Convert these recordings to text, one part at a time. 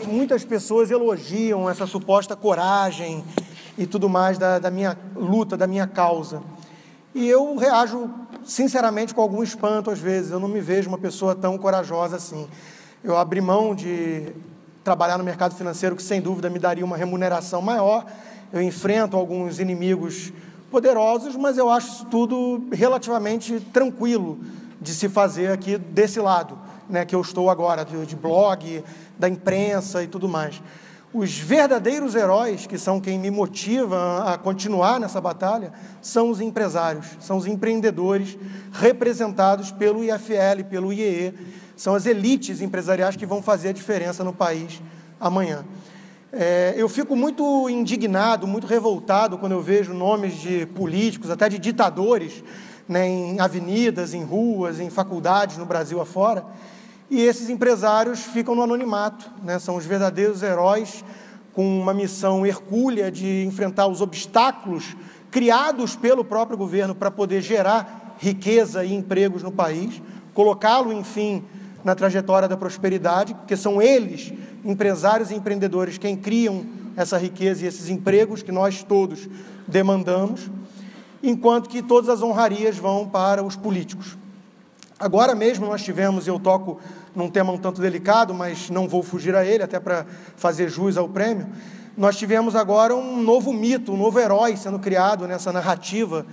muitas pessoas elogiam essa suposta coragem e tudo mais da minha luta, da minha causa. E eu reajo, sinceramente, com algum espanto às vezes. Eu não me vejo uma pessoa tão corajosa assim. Eu abri mão de trabalhar no mercado financeiro, que sem dúvida me daria uma remuneração maior. Eu enfrento alguns inimigos poderosos, mas eu acho isso tudo relativamente tranquilo de se fazer aqui desse lado, né, que eu estou agora, de blog, da imprensa e tudo mais. Os verdadeiros heróis, que são quem me motiva a continuar nessa batalha, são os empresários, são os empreendedores representados pelo IFL, pelo IEE, são as elites empresariais que vão fazer a diferença no país amanhã. Eu fico muito indignado, muito revoltado quando eu vejo nomes de políticos, até de ditadores, né, em avenidas, em ruas, em faculdades no Brasil afora, e esses empresários ficam no anonimato, né, são os verdadeiros heróis com uma missão hercúlea de enfrentar os obstáculos criados pelo próprio governo para poder gerar riqueza e empregos no país, colocá-lo, enfim, na trajetória da prosperidade, porque são eles, empresários e empreendedores, quem criam essa riqueza e esses empregos que nós todos demandamos, enquanto que todas as honrarias vão para os políticos. Agora mesmo nós tivemos, eu toco num tema um tanto delicado, mas não vou fugir a ele, até para fazer jus ao prêmio, nós tivemos agora um novo mito, um novo herói sendo criado nessa narrativa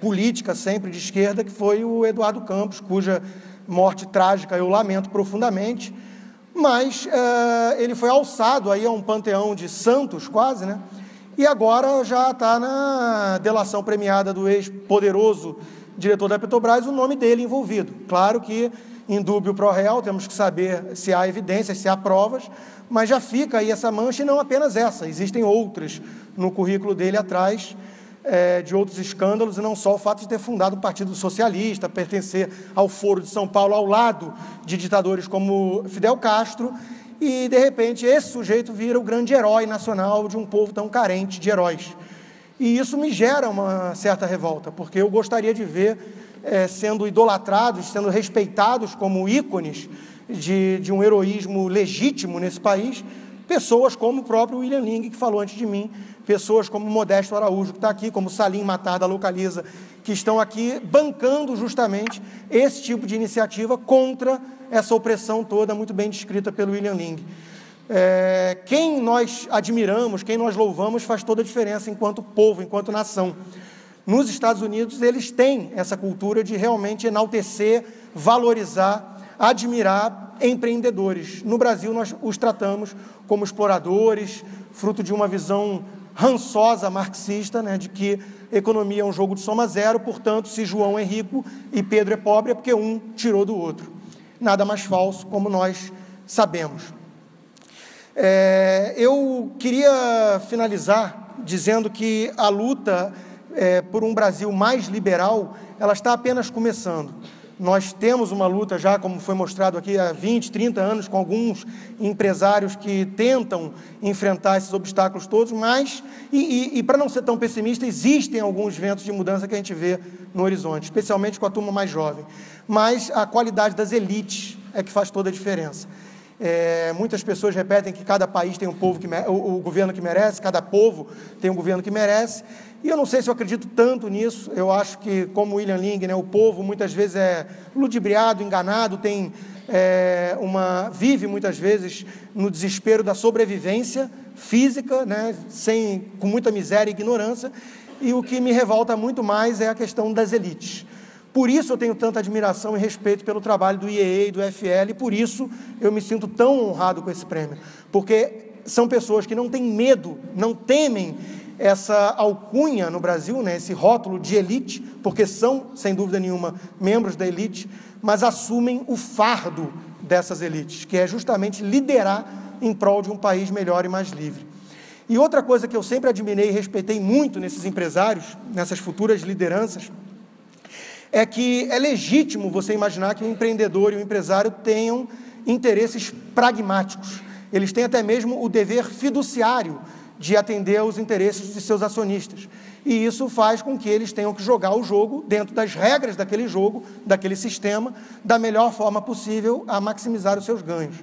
política sempre de esquerda, que foi o Eduardo Campos, cuja morte trágica eu lamento profundamente, mas ele foi alçado aí a um panteão de santos quase, né? E agora já está na delação premiada do ex-poderoso diretor da Petrobras, o nome dele envolvido. Claro que, em dúbio pro réu, temos que saber se há evidências, se há provas, mas já fica aí essa mancha, e não apenas essa, existem outras no currículo dele atrás, de outros escândalos, e não só o fato de ter fundado o Partido Socialista, pertencer ao Foro de São Paulo, ao lado de ditadores como Fidel Castro, e, de repente, esse sujeito vira o grande herói nacional de um povo tão carente de heróis. E isso me gera uma certa revolta, porque eu gostaria de ver sendo idolatrados, sendo respeitados como ícones de um heroísmo legítimo nesse país, pessoas como o próprio William Ling, que falou antes de mim, pessoas como Modesto Araújo, que está aqui, como Salim Matar, da Localiza, que estão aqui bancando justamente esse tipo de iniciativa contra essa opressão toda, muito bem descrita pelo William Ling. Quem nós admiramos, quem nós louvamos, faz toda a diferença enquanto povo, enquanto nação. Nos Estados Unidos, eles têm essa cultura de realmente enaltecer, valorizar, admirar empreendedores. No Brasil, nós os tratamos como exploradores, fruto de uma visão rançosa marxista, né, de que economia é um jogo de soma zero, portanto, se João é rico e Pedro é pobre, é porque um tirou do outro. Nada mais falso, como nós sabemos. Eu queria finalizar dizendo que a luta por um Brasil mais liberal, ela está apenas começando. Nós temos uma luta já, como foi mostrado aqui, há 20, 30 anos, com alguns empresários que tentam enfrentar esses obstáculos todos, mas, e para não ser tão pessimista, existem alguns ventos de mudança que a gente vê no horizonte, especialmente com a turma mais jovem. Mas a qualidade das elites é que faz toda a diferença. Muitas pessoas repetem que cada país tem o governo que merece, cada povo tem um governo que merece, e eu não sei se eu acredito tanto nisso. Eu acho que, como William Ling, né, o povo muitas vezes é ludibriado, enganado, vive muitas vezes no desespero da sobrevivência física, né, com muita miséria e ignorância, e o que me revolta muito mais é a questão das elites. Por isso eu tenho tanta admiração e respeito pelo trabalho do IEE e do FL, e por isso eu me sinto tão honrado com esse prêmio, porque são pessoas que não têm medo, não temem essa alcunha no Brasil, né, esse rótulo de elite, porque são, sem dúvida nenhuma, membros da elite, mas assumem o fardo dessas elites, que é justamente liderar em prol de um país melhor e mais livre. E outra coisa que eu sempre admirei e respeitei muito nesses empresários, nessas futuras lideranças, é que é legítimo você imaginar que o empreendedor e o empresário tenham interesses pragmáticos. Eles têm até mesmo o dever fiduciário de atender aos interesses de seus acionistas. E isso faz com que eles tenham que jogar o jogo dentro das regras daquele jogo, daquele sistema, da melhor forma possível a maximizar os seus ganhos.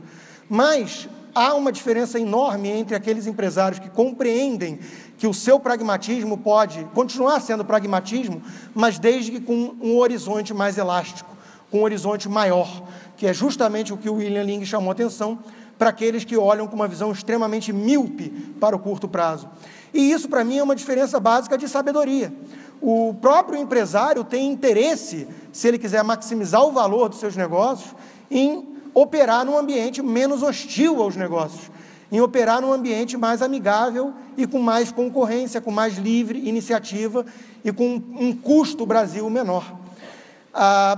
Mas há uma diferença enorme entre aqueles empresários que compreendem que o seu pragmatismo pode continuar sendo pragmatismo, mas desde que com um horizonte mais elástico, com um horizonte maior, que é justamente o que o William Ling chamou a atenção, para aqueles que olham com uma visão extremamente míope para o curto prazo. E isso, para mim, é uma diferença básica de sabedoria. O próprio empresário tem interesse, se ele quiser maximizar o valor dos seus negócios, em operar num ambiente menos hostil aos negócios, em operar num ambiente mais amigável e com mais concorrência, com mais livre iniciativa e com um custo Brasil menor.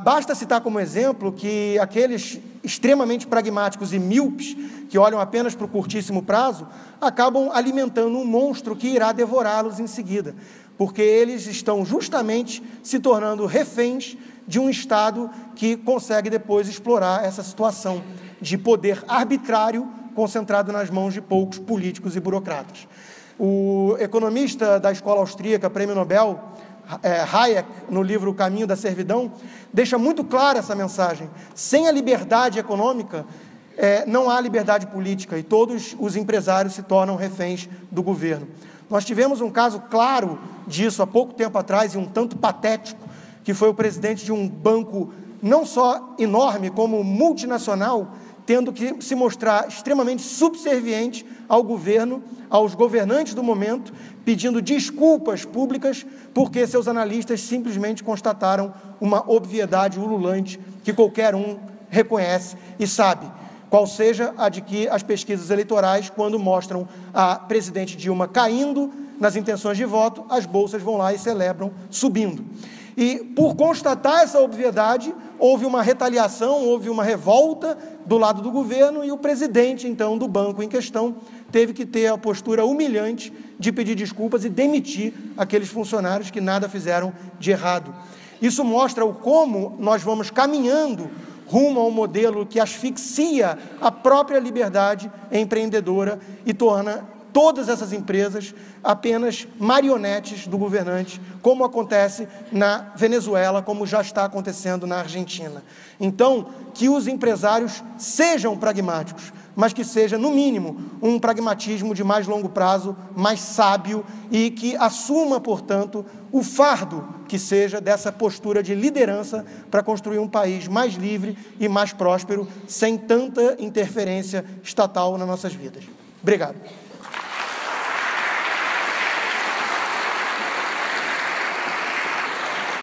Basta citar como exemplo que aqueles extremamente pragmáticos e míopes, que olham apenas para o curtíssimo prazo, acabam alimentando um monstro que irá devorá-los em seguida, porque eles estão justamente se tornando reféns de um Estado que consegue depois explorar essa situação de poder arbitrário concentrado nas mãos de poucos políticos e burocratas. O economista da escola austríaca, prêmio Nobel, Hayek, no livro O Caminho da Servidão, deixa muito clara essa mensagem. Sem a liberdade econômica, não há liberdade política e todos os empresários se tornam reféns do governo. Nós tivemos um caso claro disso há pouco tempo atrás e um tanto patético, que foi o presidente de um banco não só enorme, como multinacional, tendo que se mostrar extremamente subserviente ao governo, aos governantes do momento, pedindo desculpas públicas, porque seus analistas simplesmente constataram uma obviedade ululante que qualquer um reconhece e sabe, qual seja a de que as pesquisas eleitorais, quando mostram a presidente Dilma caindo nas intenções de voto, as bolsas vão lá e celebram subindo. E, por constatar essa obviedade, houve uma retaliação, houve uma revolta do lado do governo e o presidente, então, do banco em questão, teve que ter a postura humilhante de pedir desculpas e demitir aqueles funcionários que nada fizeram de errado. Isso mostra o como nós vamos caminhando rumo a um modelo que asfixia a própria liberdade empreendedora e torna todas essas empresas apenas marionetes do governante, como acontece na Venezuela, como já está acontecendo na Argentina. Então, que os empresários sejam pragmáticos, mas que seja, no mínimo, um pragmatismo de mais longo prazo, mais sábio e que assuma, portanto, o fardo que seja dessa postura de liderança para construir um país mais livre e mais próspero, sem tanta interferência estatal nas nossas vidas. Obrigado.